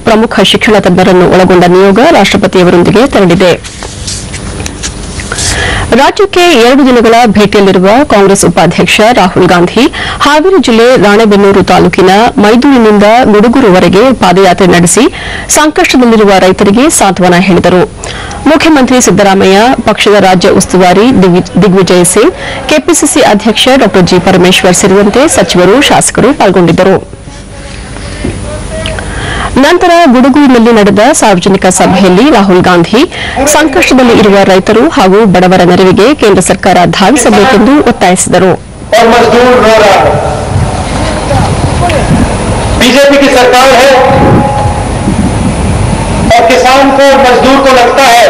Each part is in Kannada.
ಪ್ರಮುಖ ಶಿಕ್ಷಣ ತಜ್ಞರನ್ನು ಒಳಗೊಂಡ ನಿಯೋಗ ರಾಷ್ಟ್ರಪತಿಯವರೊಂದಿಗೆ ತೆರಳಿದೆ. ರಾಜ್ಯಕ್ಕೆ 2 ದಿನಗಳ ಭೇಟಿಯಲ್ಲಿರುವ ಕಾಂಗ್ರೆಸ್ ಉಪಾಧ್ಯಕ್ಷ ರಾಹುಲ್ ಗಾಂಧಿ ಹಾವೇರಿ ಜಿಲ್ಲೆ ರಾಣೆಬೆನ್ನೂರು ತಾಲೂಕಿನ ಮೈದೂರಿನಿಂದ ಗುಡುಗೂರುವರೆಗೆ ಪಾದಯಾತ್ರೆ ನಡೆಸಿ ಸಂಕಷ್ಟದಲ್ಲಿರುವ ರೈತರಿಗೆ ಸಾಂತ್ವನ ಹೇಳಿದರು. ಮುಖ್ಯಮಂತ್ರಿ ಸಿದ್ದರಾಮಯ್ಯ, ಪಕ್ಷದ ರಾಜ್ಯ ಉಸ್ತುವಾರಿ ದಿಗ್ವಿಜಯ್ ಸಿಂಗ್, ಕೆಪಿಸಿಸಿ ಅಧ್ಯಕ್ಷ ಡಾ ಜಿ ಪರಮೇಶ್ವರ್ ಸೇರಿದಂತೆ ಸಚಿವರು, ಶಾಸಕರು ಪಾಲ್ಗೊಂಡಿದ್ದರು. ನಂತರ ಗುಡುಗೂರಿನಲ್ಲಿ ನಡೆದ ಸಾರ್ವಜನಿಕ ಸಭೆಯಲ್ಲಿ ರಾಹುಲ್ ಗಾಂಧಿ ಸಂಕಷ್ಟದಲ್ಲಿ ಇರುವ ರೈತರು ಹಾಗೂ ಬಡವರ ನೆರವಿಗೆ ಕೇಂದ್ರ ಸರ್ಕಾರ ಧಾವಿಸಬೇಕೆಂದು ಒತ್ತಾಯಿಸಿದರು. बीजेपी की सरकार है और किसान को मजदूर को लगता है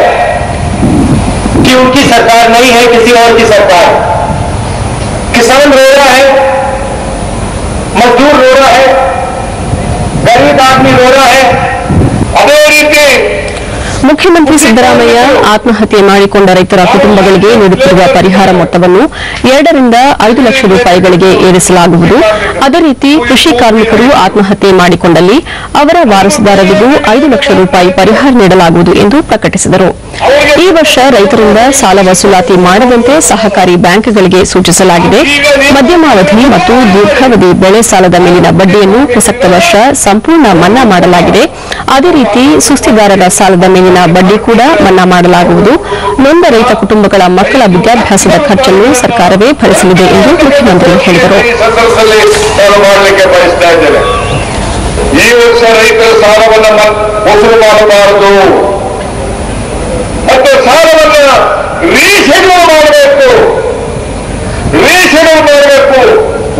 कि उनकी सरकार नहीं है, किसी और की सरकार. किसान रो रहा है, मजदूर रो रहा है, गरीब आदमी रो रहा है. अದೇ ರೀತಿ ಮುಖ್ಯಮಂತ್ರಿ ಸಿದ್ದರಾಮಯ್ಯ ಆತ್ಮಹತ್ಯೆ ಮಾಡಿಕೊಂಡ ರೈತರ ಕುಟುಂಬಗಳಿಗೆ ನೀಡುತ್ತಿರುವ ಪರಿಹಾರ ಮೊತ್ತವನ್ನು 2 ರಿಂದ 5 ಲಕ್ಷ ರೂಪಾಯಿಗಳಿಗೆ ಏರಿಸಲಾಗುವುದು. ಅದೇ ರೀತಿ ಕೃಷಿ ಕಾರ್ಮಿಕರು ಆತ್ಮಹತ್ಯೆ ಮಾಡಿಕೊಂಡಲ್ಲಿ ಅವರ ವಾರಸುದಾರರಿಗೂ 5 ಲಕ್ಷ ರೂಪಾಯಿ ಪರಿಹಾರ ನೀಡಲಾಗುವುದು ಎಂದು ಪ್ರಕಟಿಸಿದರು. ಈ ವರ್ಷ ರೈತರಿಂದ ಸಾಲ ವಸೂಲಾತಿ ಮಾಡದಂತೆ ಸಹಕಾರಿ ಬ್ಯಾಂಕ್ಗಳಿಗೆ ಸೂಚಿಸಲಾಗಿದೆ. ಮಧ್ಯಮಾವಧಿ ಮತ್ತು ದೀರ್ಘಾವಧಿ ಬೆಳೆ ಸಾಲದ ಮೇಲಿನ ಬಡ್ಡಿಯನ್ನು ಪ್ರಸಕ್ತ ವರ್ಷ ಸಂಪೂರ್ಣ ಮನ್ನಾ ಮಾಡಲಾಗಿದೆ. ಅದೇ ರೀತಿ ಸುಸ್ತಿದಾರರ ಸಾಲದ ಮೇಲಿನ ಬಡ್ಡಿ ಕೂಡ ಮನ್ನಾ ಮಾಡಲಾಗುವುದು. ನೊಂದ ರೈತ ಕುಟುಂಬಗಳ ಮಕ್ಕಳ ವಿದ್ಯಾಭ್ಯಾಸದ ಖರ್ಚನ್ನು ಸರ್ಕಾರವೇ ಭರಿಸಲಿದೆ ಎಂದು ಮುಖ್ಯಮಂತ್ರಿ ಹೇಳಿದರು. ಈ ವರ್ಷ ರೈತರ ಸಾಲವನ್ನು ವಸೂಲು ಮಾಡಬಾರದು ಮತ್ತು ಸಾಲವನ್ನು ರೀಶೆಡ್ಯೂಲ್ ಮಾಡಬೇಕು.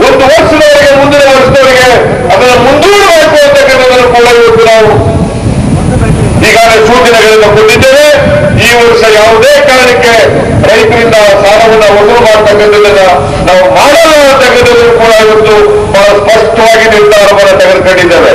ಒಂದು ವರ್ಷದವರೆಗೆ, ಮುಂದಿನ ವರ್ಷದವರೆಗೆ ಅದನ್ನು ಮುಂದೂಡಬೇಕು ಅಂತಕ್ಕಂಥದ್ದನ್ನು ಕೂಡ ಇವತ್ತು ನಾವು ಈಗಾಗಲೇ ಸೂಚನೆಗಳನ್ನು ಕೊಟ್ಟಿದ್ದೇವೆ. ಈ ವರ್ಷ ಯಾವುದೇ ಕಾರಣಕ್ಕೆ ರೈತರಿಂದ ಸಾಲವನ್ನು ವಸೂಲು ಮಾಡತಕ್ಕಂಥದ್ದನ್ನು ನಾವು ಮಾಡಲ್ಲ ಅಂತಕ್ಕಂಥದ್ದನ್ನು ಕೂಡ ಇವತ್ತು ಬಹಳ ಸ್ಪಷ್ಟವಾಗಿ ನಿರ್ಧಾರವನ್ನು ತೆಗೆದುಕೊಂಡಿದ್ದೇವೆ.